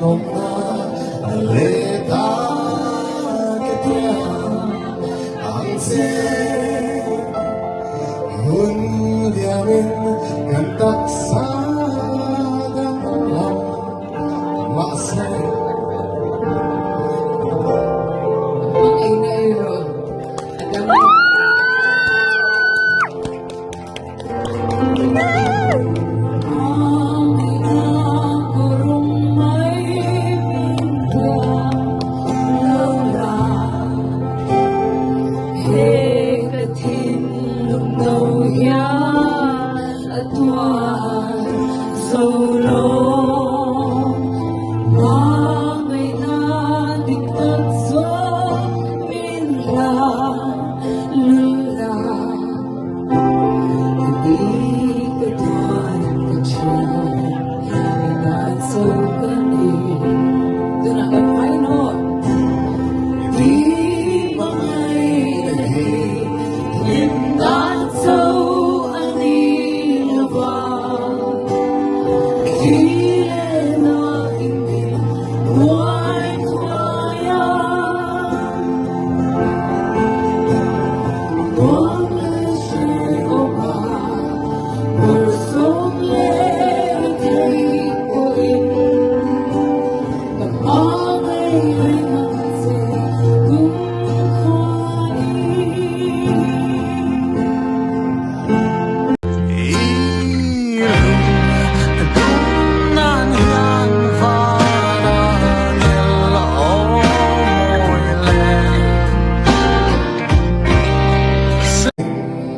Nona aleta ketia angse hun diamin kantak sadang lam masay Ang ingay ron.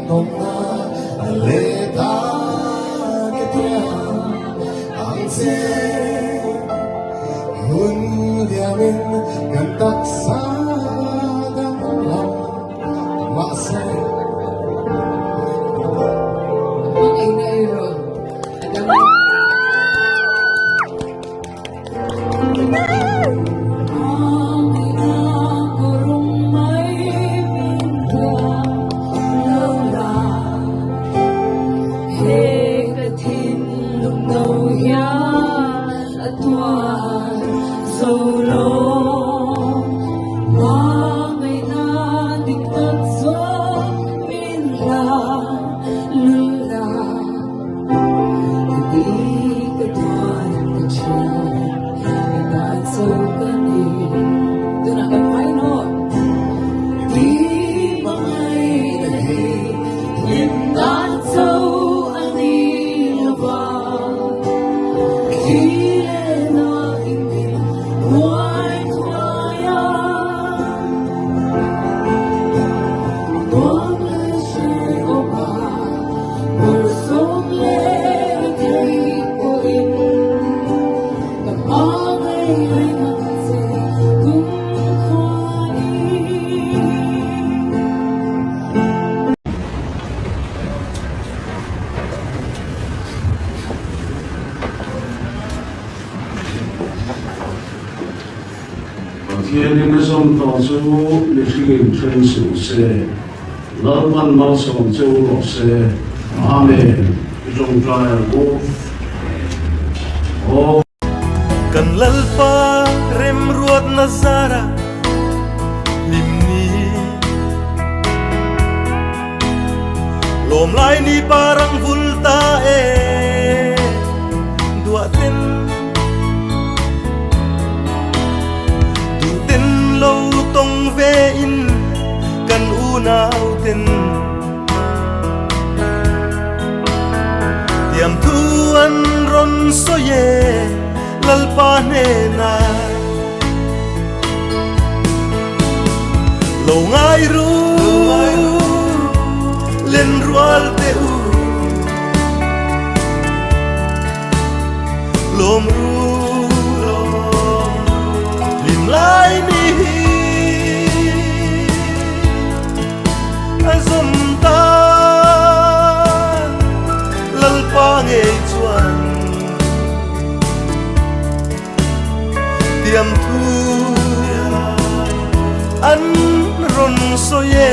Nona aleta ketia angse hun diamin kantak sadang lam masay Ang ingay ron. thiên linh sông tỏ châu lịch sử chân sử xe lỡ văn mau sông châu lọ xe amen trong trai ô kan lalpa rem ruat nazara limni lom lai ni parang vulta dua ten du ten lo tong ve in kan unau ten tiam tuan ron soye lalpane na lo ngai ru len rual te u lom ru lim lai ni azom ta lalpa nge chuan tiam thu an ron soye